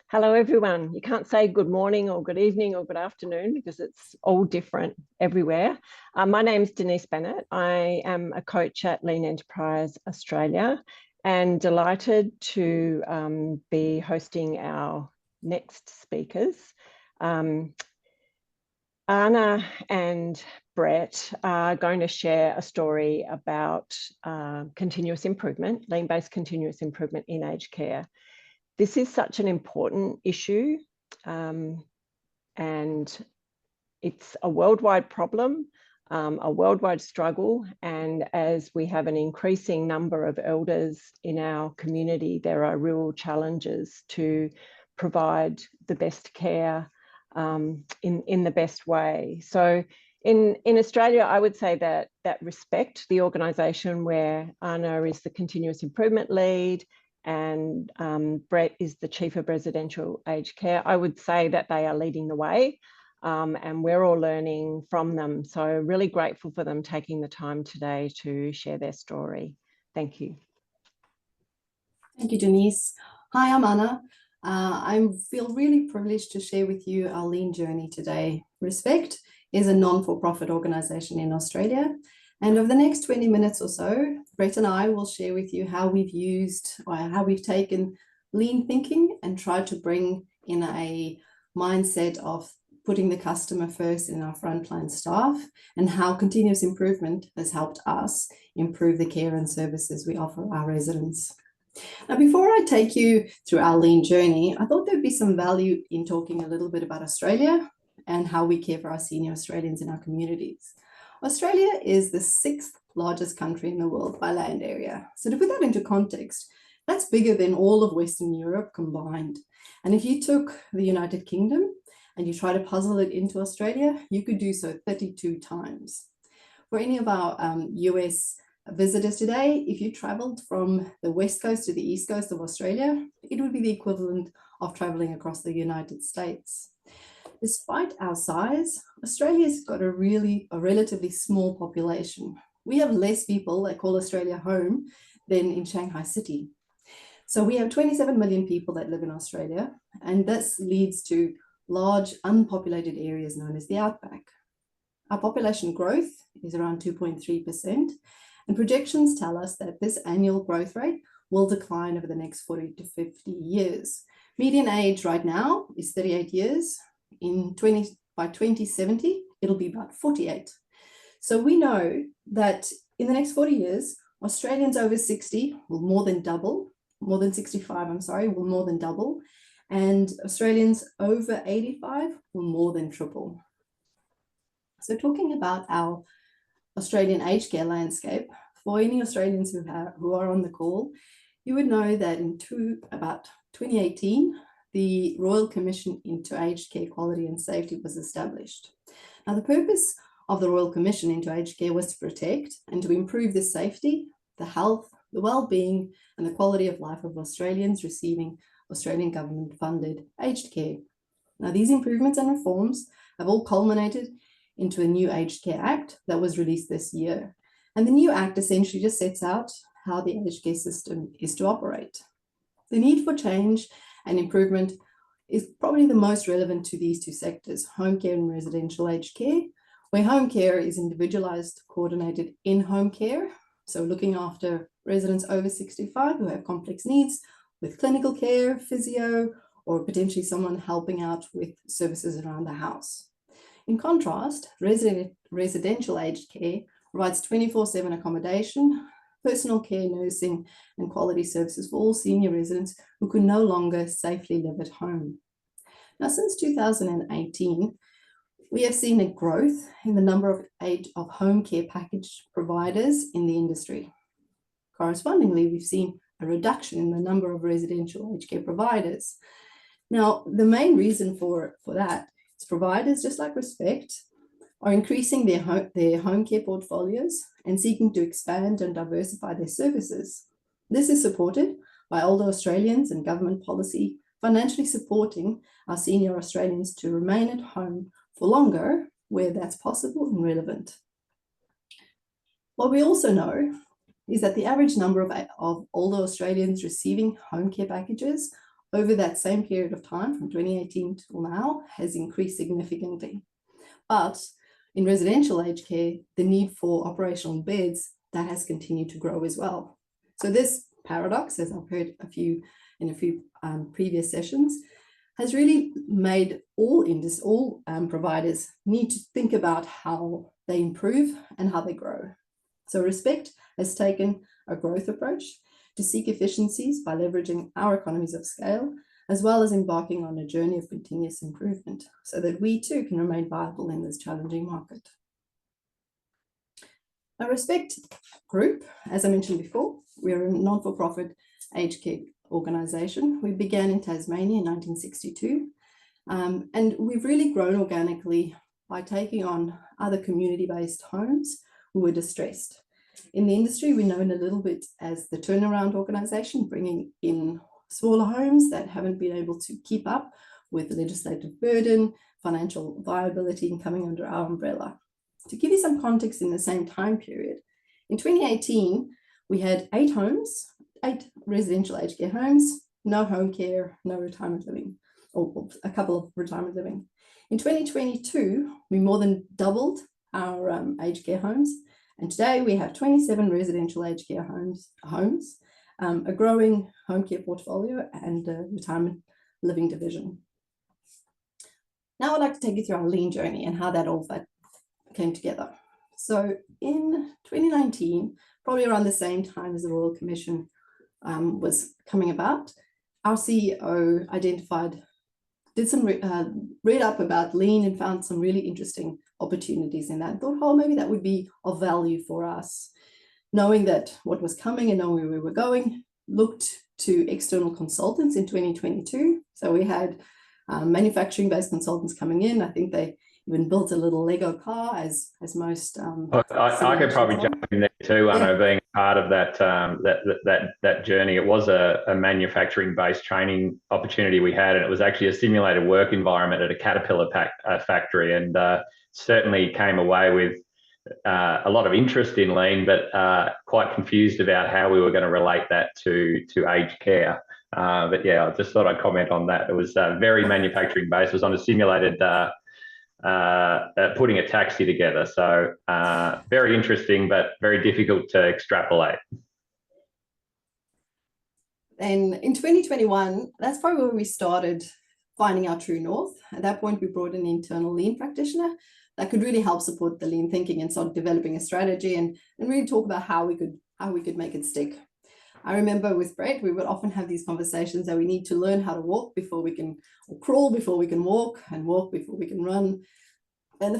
Hello, everyone. You can't say good morning or good evening or good afternoon because it's all different everywhere. My name's Denise Bennett. I am a coach at Lean Enterprise Australia and delighted to be hosting our next speakers. Anna and Brett are going to share a story about continuous improvement, lean-based continuous improvement in aged care. This is such an important issue, and it's a worldwide problem, a worldwide struggle. And as we have an increasing number of elders in our community, there are real challenges to provide the best care in the best way. So in Australia, I would say that Respect, the organisation where Anna is the continuous improvement lead, and Brett is the Chief of Residential Aged Care, I would say that they are leading the way, and we're all learning from them. So really grateful for them taking the time today to share their story. Thank you. Thank you, Denise. Hi, I'm Anna. I feel really privileged to share with you our lean journey today. Respect is a non-for-profit organisation in Australia. And over the next 20 minutes or so, Brett and I will share with you how we've used or how we've taken lean thinking and tried to bring in a mindset of putting the customer first in our frontline staff, and how continuous improvement has helped us improve the care and services we offer our residents. Now, before I take you through our lean journey, I thought there'd be some value in talking a little bit about Australia and how we care for our senior Australians in our communities. Australia is the 6th largest country in the world by land area. So to put that into context, that's bigger than all of Western Europe combined. And if you took the United Kingdom and you try to puzzle it into Australia, you could do so 32 times. For any of our US visitors today, if you traveled from the West Coast to the East Coast of Australia, it would be the equivalent of traveling across the United States. Despite our size, Australia's got a relatively small population. We have less people that call Australia home than in Shanghai City. So we have 27 million people that live in Australia, and this leads to large unpopulated areas known as the outback. Our population growth is around 2.3%, and projections tell us that this annual growth rate will decline over the next 40 to 50 years. Median age right now is 38 years. By 2070, it'll be about 48. So we know that in the next 40 years, Australians over 60 will more than 65, will more than double, and Australians over 85 will more than triple. So talking about our Australian aged care landscape, for any Australians who are on the call, you would know that in about 2018, the Royal Commission into Aged Care Quality and Safety was established. Now, the purpose of the Royal Commission into Aged Care was to protect and to improve the safety, the health, the well-being, and the quality of life of Australians receiving Australian government-funded aged care. Now, these improvements and reforms have all culminated into a new Aged Care Act that was released this year. And the new Act essentially just sets out how the aged care system is to operate. The need for change and improvement is probably the most relevant to these two sectors, home care and residential aged care, where home care is individualized, coordinated in-home care, so looking after residents over 65 who have complex needs with clinical care, physio, or potentially someone helping out with services around the house. In contrast, residential aged care provides 24/7 accommodation, personal care, nursing, and quality services for all senior residents who can no longer safely live at home. Now, since 2018, we have seen a growth in the number of home care package providers in the industry. Correspondingly, we've seen a reduction in the number of residential aged care providers. Now, the main reason for that is providers, just like Respect, are increasing their home care portfolios and seeking to expand and diversify their services. This is supported by older Australians and government policy financially supporting our senior Australians to remain at home for longer where that's possible and relevant. What we also know is that the average number of older Australians receiving home care packages over that same period of time, from 2018 till now, has increased significantly. But in residential aged care, the need for operational beds, that has continued to grow as well. So this paradox, as I've heard in a few previous sessions, has really made all providers need to think about how they improve and how they grow. So Respect has taken a growth approach to seek efficiencies by leveraging our economies of scale, as well as embarking on a journey of continuous improvement so that we too can remain viable in this challenging market. Now, Respect Group, as I mentioned before, we're a non-for-profit aged care organisation. We began in Tasmania in 1962, and we've really grown organically by taking on other community-based homes who were distressed. In the industry, we're known a little bit as the turnaround organisation, bringing in smaller homes that haven't been able to keep up with the legislative burden, financial viability, and coming under our umbrella. To give you some context in the same time period, in 2018, we had 8 residential aged care homes, no home care, no retirement living, or a couple of retirement living. In 2022, we more than doubled our aged care homes, and today we have 27 residential aged care homes, a growing home care portfolio, and a retirement living division. Now I'd like to take you through our lean journey and how that all came together. So in 2019, probably around the same time as the Royal Commission was coming about, our CEO read up about lean and found some really interesting opportunities in that. Thought, oh, maybe that would be of value for us. Knowing that what was coming and knowing where we were going, looked to external consultants in 2022. So we had manufacturing-based consultants coming in. I think they even built a little Lego car, as most. I could probably jump in there too, Anna, being part of that journey. It was a manufacturing-based training opportunity we had, and it was actually a simulated work environment at a Caterpillar factory, and certainly came away with a lot of interest in lean, but quite confused about how we were going to relate that to aged care. But yeah, I just thought I'd comment on that. It was very manufacturing-based. It was on a simulated putting a taxi together. So very interesting, but very difficult to extrapolate. And in 2021, that's probably where we started finding our true north. At that point, we brought an internal lean practitioner that could really help support the lean thinking and start developing a strategy and really talk about how we could make it stick. I remember with Brett, we would often have these conversations that we need to learn how to walk before we can, or crawl before we can walk, and walk before we can run. And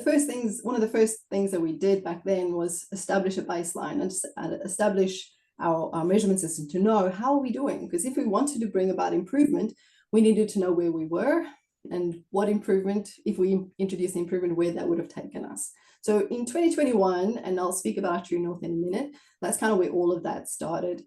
one of the first things that we did back then was establish a baseline and establish our measurement system to know how are we doing. Because if we wanted to bring about improvement, we needed to know where we were and what improvement, if we introduced the improvement, where that would have taken us. So in 2021, and I'll speak about True North in a minute, that's kind of where all of that started.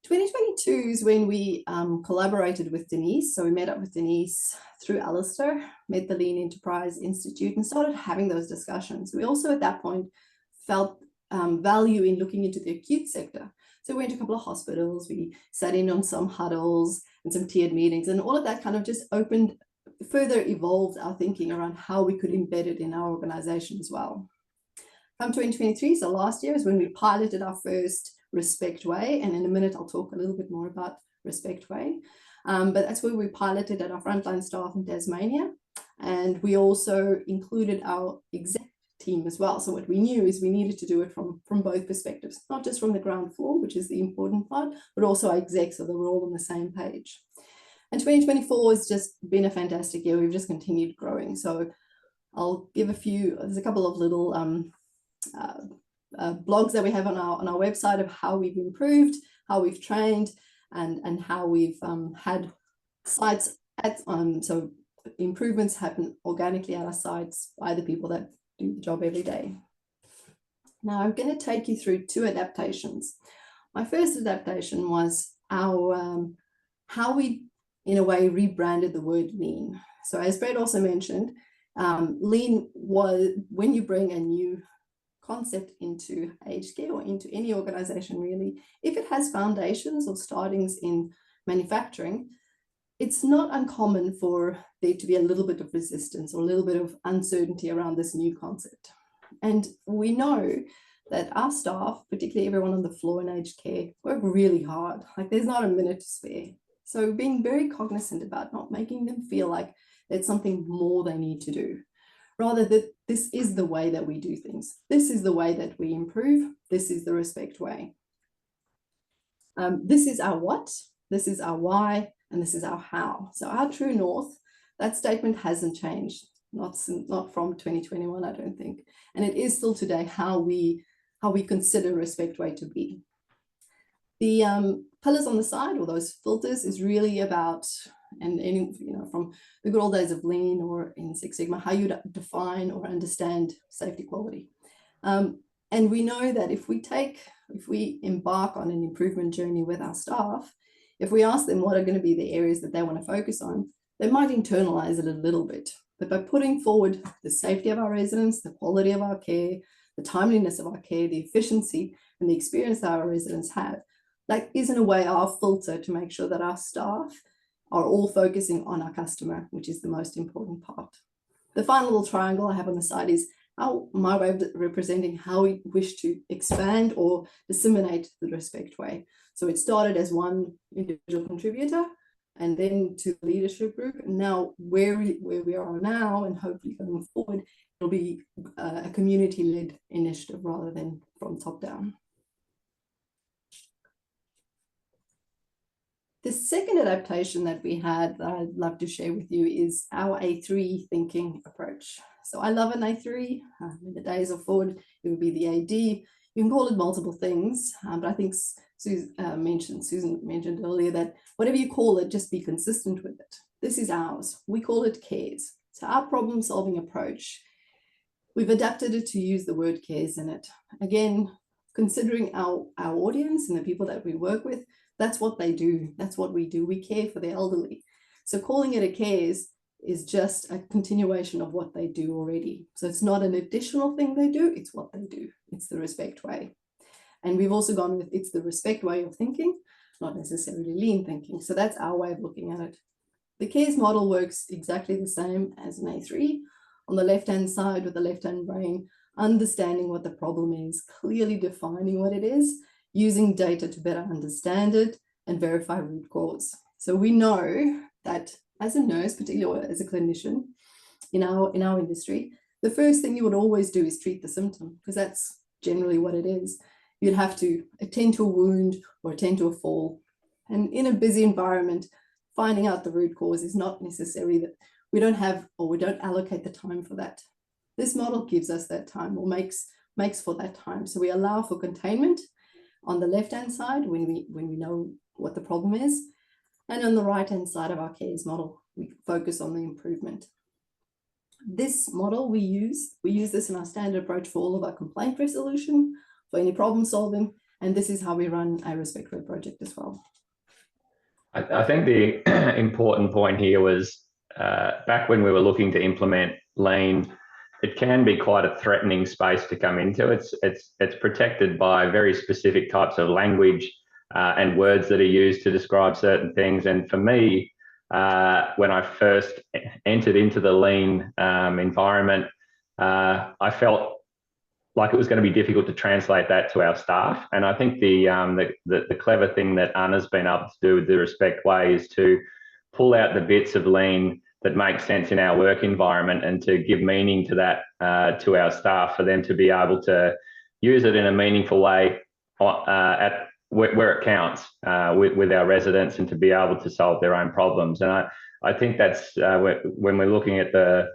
2022 is when we collaborated with Denise. So we met up with Denise through Alistair, met the Lean Enterprise Institute, and started having those discussions. We also at that point felt value in looking into the acute sector. So we went to a couple of hospitals, we sat in on some huddles and some tiered meetings, and all of that kind of just further evolved our thinking around how we could embed it in our organization as well. Come 2023, so last year is when we piloted our first Respect Way, and in a minute I'll talk a little bit more about Respect Way, but that's where we piloted at our frontline staff in Tasmania, and we also included our exec team as well. So what we knew is we needed to do it from both perspectives, not just from the ground floor, which is the important part, but also our execs, so that we're all on the same page. And 2024 has just been a fantastic year. We've just continued growing. So I'll give there's a couple of little blogs that we have on our website of how we've improved, how we've trained, and how we've had sites so improvements happen organically at our sites by the people that do the job every day. Now I'm going to take you through 2 adaptations. My first adaptation was our how we in a way rebranded the word lean. So as Brett also mentioned, lean was when you bring a new concept into aged care or into any organization really, if it has foundations or startings in manufacturing, it's not uncommon for there to be a little bit of resistance or a little bit of uncertainty around this new concept. And we know that our staff, particularly everyone on the floor in aged care, work really hard. Like there's not a minute to spare. So being very cognizant about not making them feel like it's something more they need to do. Rather that this is the way that we do things. This is the way that we improve. This is the respect way. This is our what, this is our why, and this is our how. So our true north, that statement hasn't changed, not from 2021, I don't think. And it is still today how we consider respect way to be. The pillars on the side, or those filters, is really about, and from the good old days of Lean or in Six Sigma, how you define or understand safety quality. And we know that if we embark on an improvement journey with our staff, if we ask them what are going to be the areas that they want to focus on, they might internalize it a little bit. But by putting forward the safety of our residents, the quality of our care, the timeliness of our care, the efficiency and the experience that our residents have, that is in a way our filter to make sure that our staff are all focusing on our customer, which is the most important part. The final little triangle I have on the side is my way of representing how we wish to expand or disseminate the respect way. So it started as one individual contributor and then to the leadership group. And now where we are now, and hopefully going forward, it'll be a community-led initiative rather than from top down. The second adaptation that we had that I'd love to share with you is our A3 thinking approach. So I love an A3. In the days of forward, it would be the AD. You can call it multiple things, but I think Susan mentioned earlier that whatever you call it, just be consistent with it. This is ours. We call it CARES. So our problem-solving approach, we've adapted it to use the word CARES in it. Again, considering our audience and the people that we work with, that's what they do. That's what we do. We care for the elderly. So calling it a CARES is just a continuation of what they do already. So it's not an additional thing they do, it's what they do. It's the respect way. And we've also gone with it's the respect way of thinking, not necessarily lean thinking. So that's our way of looking at it. The CARES model works exactly the same as an A3. On the left-hand side with the left-hand brain, understanding what the problem is, clearly defining what it is, using data to better understand it and verify root cause. So we know that as a nurse, particularly as a clinician in our industry, the first thing you would always do is treat the symptom, because that's generally what it is. You'd have to attend to a wound or attend to a fall. And in a busy environment, finding out the root cause is not necessarily that we don't have or we don't allocate the time for that. This model gives us that time or makes for that time. So we allow for containment on the left-hand side when we know what the problem is. And on the right-hand side of our CARES model, we focus on the improvement. This model we use this in our standard approach for all of our complaint resolution, for any problem solving, and this is how we run our Respect Way project as well. I think the important point here was back when we were looking to implement Lean, it can be quite a threatening space to come into. It's protected by very specific types of language and words that are used to describe certain things. And for me, when I first entered into the Lean environment, I felt like it was going to be difficult to translate that to our staff. And I think the clever thing that Anna's been able to do with the Respect Way is to pull out the bits of Lean that make sense in our work environment and to give meaning to that to our staff, for them to be able to use it in a meaningful way at where it counts with our residents, and to be able to solve their own problems. And I think that's when we're looking at the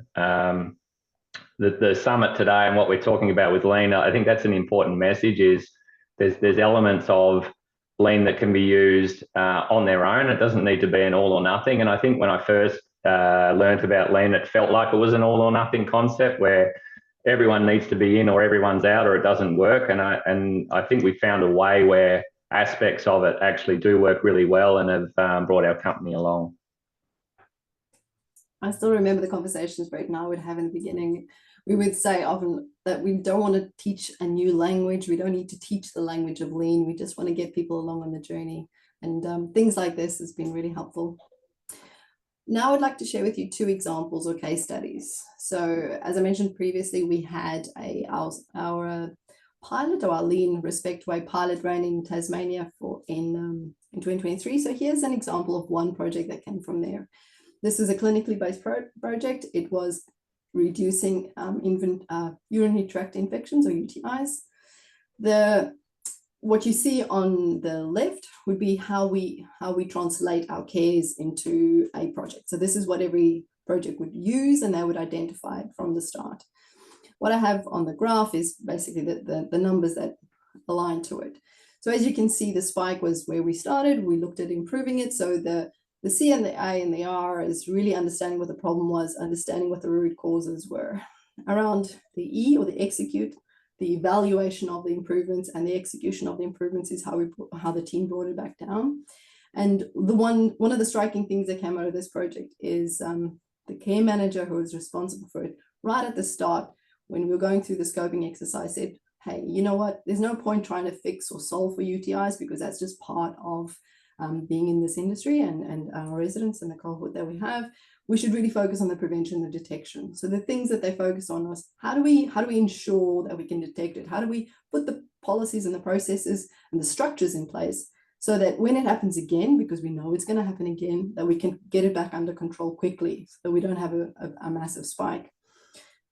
summit today and what we're talking about with Lean, I think that's an important message. Is there's elements of Lean that can be used on their own. It doesn't need to be an all or nothing. And I think when I first learned about Lean, it felt like it was an all or nothing concept where everyone needs to be in or everyone's out or it doesn't work. And I think we found a way where aspects of it actually do work really well and have brought our company along. I still remember the conversations Brett and I would have in the beginning. We would say often that we don't want to teach a new language. We don't need to teach the language of Lean. We just want to get people along on the journey. And things like this has been really helpful. Now I'd like to share with you 2 examples or case studies. So as I mentioned previously, we had our pilot, or our Lean Respect Way pilot, ran in Tasmania in 2023. So here's an example of one project that came from there. This is a clinically based project. It was reducing urinary tract infections, or UTIs. What you see on the left would be how we translate our cares into a project. So this is what every project would use, and they would identify it from the start. What I have on the graph is basically the numbers that align to it. So as you can see, the spike was where we started. We looked at improving it. So the C and the A and the R is really understanding what the problem was, understanding what the root causes were. Around the E, or the execute, the evaluation of the improvements and the execution of the improvements is how the team brought it back down. And one of the striking things that came out of this project is the care manager who was responsible for it, right at the start, when we were going through the scoping exercise, said, hey, you know what, there's no point trying to fix or solve for UTIs, because that's just part of being in this industry and our residents and the cohort that we have. We should really focus on the prevention and the detection. So the things that they focused on was, how do we ensure that we can detect it? How do we put the policies and the processes and the structures in place so that when it happens again, because we know it's going to happen again, that we can get it back under control quickly, so we don't have a massive spike.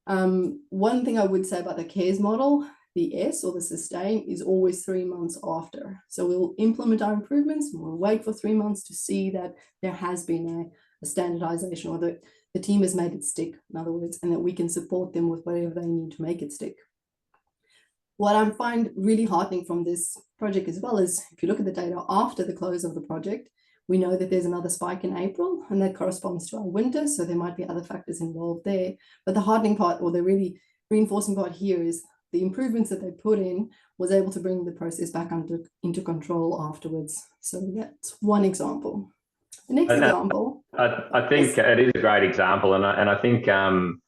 One thing I would say about the CARES model, the S, or the sustain, is always 3 months after. So we'll implement our improvements, and we'll wait for 3 months to see that there has been a standardization, or that the team has made it stick, in other words, and that we can support them with whatever they need to make it stick. What I find really heartening from this project as well is, if you look at the data after the close of the project, we know that there's another spike in April, and that corresponds to our winter, so there might be other factors involved there. But the heartening part, or the really reinforcing part here, is the improvements that they put in was able to bring the process back into control afterwards. So that's one example. The next example. I think it is a great example, and I think one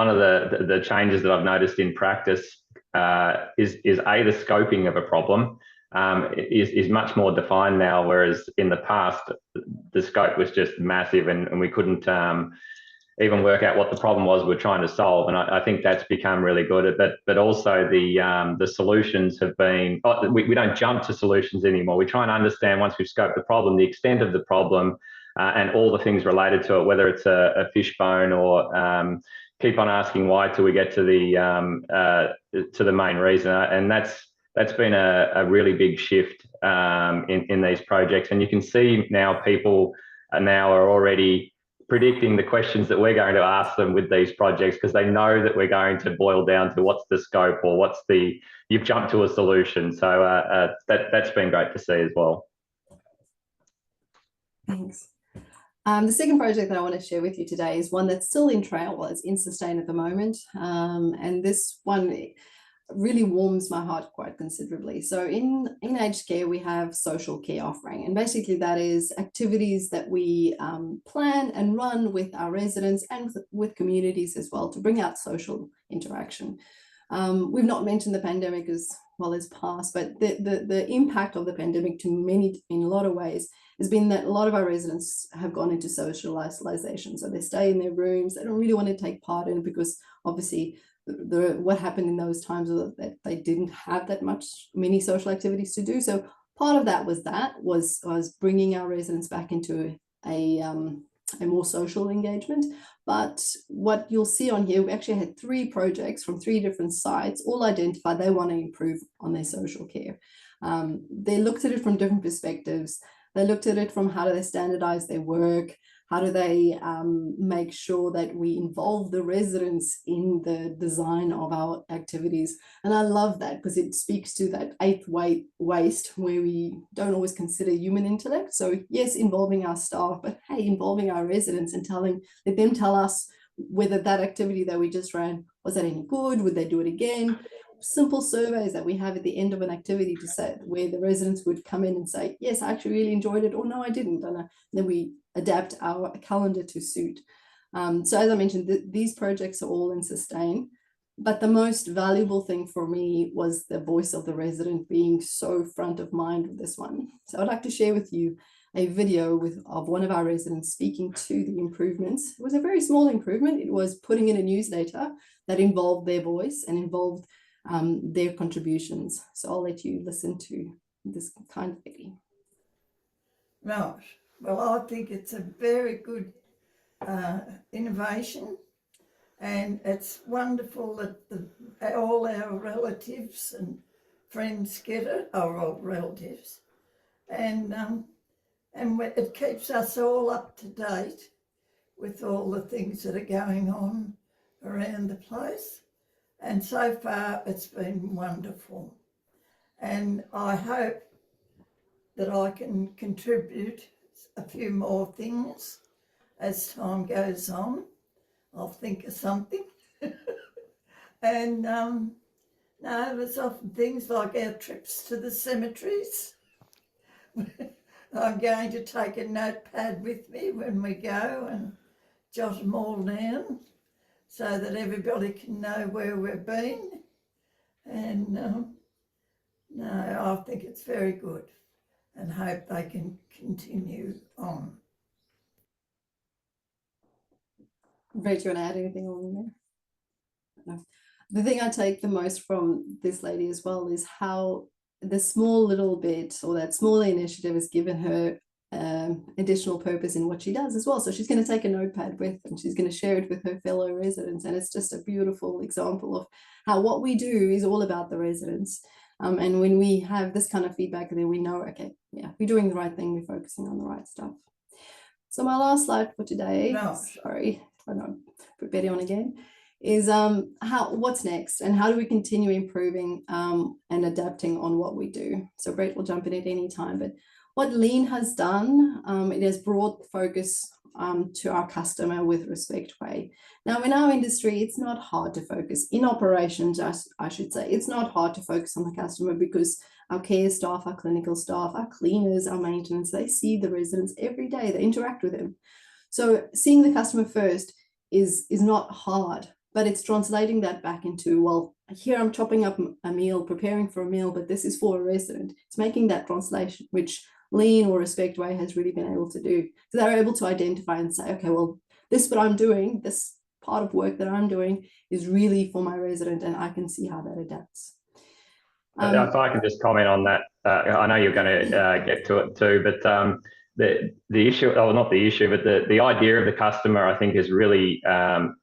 of the changes that I've noticed in practice is the scoping of a problem is much more defined now, whereas in the past the scope was just massive, and we couldn't even work out what the problem was we're trying to solve. And I think that's become really good. But also the solutions have been, we don't jump to solutions anymore. We try and understand, once we've scoped the problem, the extent of the problem and all the things related to it, whether it's a fishbone or keep on asking why till we get to the main reason. And that's been a really big shift in these projects. And you can see now people are already predicting the questions that we're going to ask them with these projects, because they know that we're going to boil down to what's the scope, or you've jumped to a solution. So that's been great to see as well. Thanks. The second project that I want to share with you today is one that's still in trial. Well, it's in sustain at the moment. And this one really warms my heart quite considerably. So in aged care, we have social care offering, and basically that is activities that we plan and run with our residents and with communities as well, to bring out social interaction. We've not mentioned the pandemic as well as past, but the impact of the pandemic in a lot of ways has been that a lot of our residents have gone into social isolation. So they stay in their rooms, they don't really want to take part in it, because obviously what happened in those times was that they didn't have many social activities to do. So part of that was bringing our residents back into a more social engagement. But what you'll see on here, we actually had 3 projects from 3 different sites, all identified they want to improve on their social care. They looked at it from different perspectives. They looked at it from, how do they standardize their work? How do they make sure that we involve the residents in the design of our activities? And I love that, because it speaks to that 8th waste, where we don't always consider human intellect. So yes, involving our staff, but hey, involving our residents and let them tell us whether that activity that we just ran, was that any good? Would they do it again? Simple surveys that we have at the end of an activity, to say, where the residents would come in and say, yes, I actually really enjoyed it, or no, I didn't. And then we adapt our calendar to suit. So as I mentioned, these projects are all in sustain, but the most valuable thing for me was the voice of the resident being so front of mind with this one. So I'd like to share with you a video of one of our residents speaking to the improvements. It was a very small improvement. It was putting in a newsletter that involved their voice and involved their contributions. So I'll let you listen to this kind of video. Right. Well, I think it's a very good innovation, and it's wonderful that all our relatives and friends get it, our old relatives, and it keeps us all up to date with all the things that are going on around the place. And so far, it's been wonderful. And I hope that I can contribute a few more things as time goes on. I'll think of something. And no, there's often things like our trips to the cemeteries. I'm going to take a notepad with me when we go and jot them all down so that everybody can know where we've been. And no, I think it's very good and hope they can continue on. Rach, do you want to add anything on there? No. The thing I take the most from this lady as well is how the small little bit, or that small initiative, has given her additional purpose in what she does as well. So she's going to take a notepad with, and she's going to share it with her fellow residents. And it's just a beautiful example of how what we do is all about the residents. And when we have this kind of feedback, then we know, okay, yeah, we're doing the right thing, we're focusing on the right stuff. So my last slide for today, sorry, I don't put Betty on again, is what's next and how do we continue improving and adapting on what we do. So Brett will jump in at any time, but what Lean has done, it has brought focus to our customer with Respect Way. Now in our industry, it's not hard to focus in operations, I should say. It's not hard to focus on the customer because our care staff, our clinical staff, our cleaners, our maintenance, they see the residents every day, they interact with them. So seeing the customer first is not hard, but it's translating that back into, well, here I'm chopping up a meal, preparing for a meal, but this is for a resident. It's making that translation, which Lean or Respect Way has really been able to do. So they're able to identify and say, okay, well, this is what I'm doing, this part of work that I'm doing is really for my resident, and I can see how that adapts. If I can just comment on that, I know you're going to get to it too, but the issue, or not the issue, but the idea of the customer, I think, is really,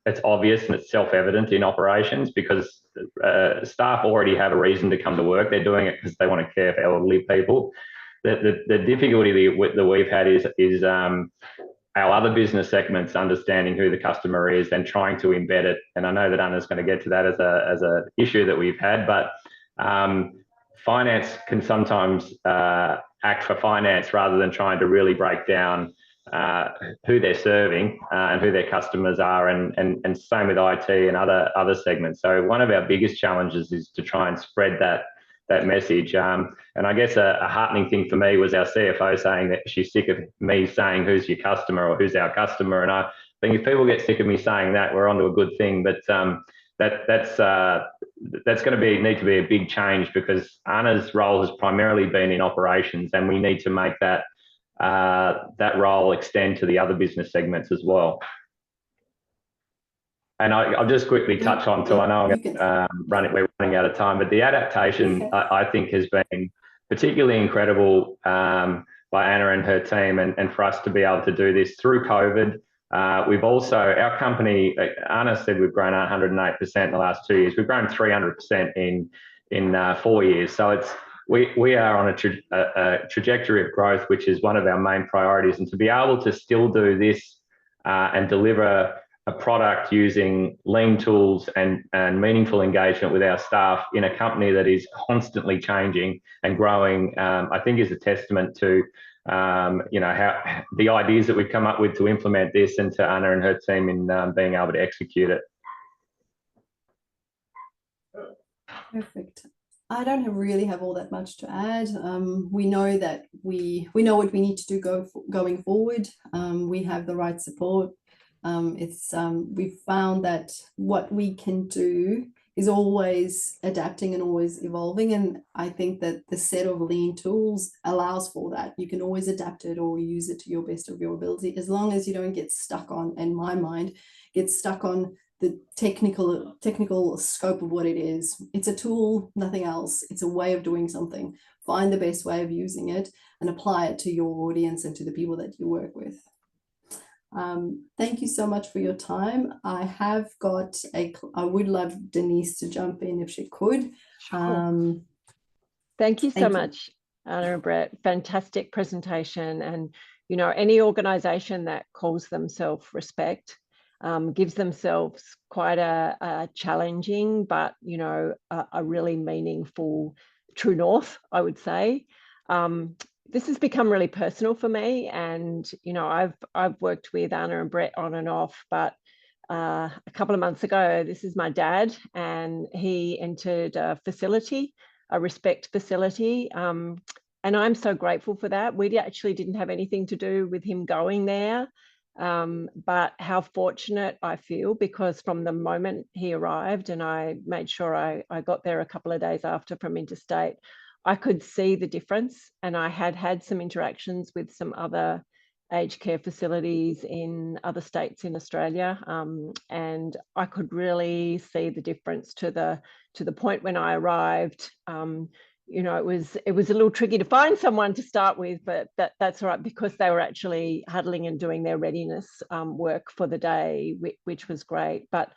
it's obvious and it's self-evident in operations because staff already have a reason to come to work. They're doing it because they want to care for elderly people. The difficulty that we've had is our other business segments understanding who the customer is and trying to embed it. And I know that Anna's going to get to that as a issue that we've had, but finance can sometimes act for finance rather than trying to really break down who they're serving and who their customers are, and same with IT and other segments. So one of our biggest challenges is to try and spread that message. And I guess a heartening thing for me was our CFO saying that she's sick of me saying who's your customer or who's our customer. And I think if people get sick of me saying that, we're onto a good thing. But that's going to need to be a big change because Anna's role has primarily been in operations, and we need to make that role extend to the other business segments as well. And I'll just quickly touch on, till I know we're running out of time, but the adaptation, I think, has been particularly incredible by Anna and her team, and for us to be able to do this through COVID. We've also, our company, Anna said we've grown 108% in the last 2 years. We've grown 300% in 4 years. So we are on a trajectory of growth, which is one of our main priorities. And to be able to still do this and deliver a product using lean tools and meaningful engagement with our staff in a company that is constantly changing and growing, I think is a testament to how the ideas that we've come up with to implement this, and to Anna and her team in being able to execute it. Perfect. I don't really have all that much to add. We know that we know what we need to do going forward. We have the right support. We've found that what we can do is always adapting and always evolving. And I think that the set of lean tools allows for that. You can always adapt it or use it to your best of your ability, as long as you don't get stuck on, in my mind, get stuck on the technical scope of what it is. It's a tool, nothing else. It's a way of doing something. Find the best way of using it and apply it to your audience and to the people that you work with. Thank you so much for your time. I would love Denise to jump in if she could. Thank you so much, Anna and Brett. Fantastic presentation. And, you know, any organization that calls themselves Respect gives themselves quite a challenging, but, you know, a really meaningful true north, I would say. This has become really personal for me, and you know, I've worked with Anna and Brett on and off, but a couple of months ago, this is my dad, and he entered a facility, a Respect facility, and I'm so grateful for that. We actually didn't have anything to do with him going there, but how fortunate I feel, because from the moment he arrived, and I made sure I got there a couple of days after from interstate, I could see the difference. And I had some interactions with some other aged care facilities in other states in Australia, and I could really see the difference to the point when I arrived. You know, it was a little tricky to find someone to start with, but that's all right, because they were actually huddling and doing their readiness work for the day, which was great. But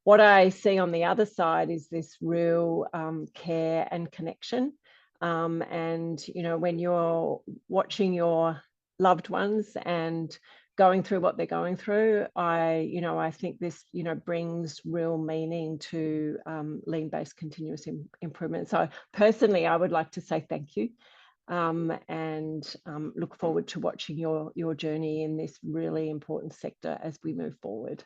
what I see on the other side is this real care and connection. And, you know, when you're watching your loved ones and going through what they're going through, I think this, you know, brings real meaning to lean-based continuous improvement. So personally, I would like to say thank you, and look forward to watching your journey in this really important sector as we move forward.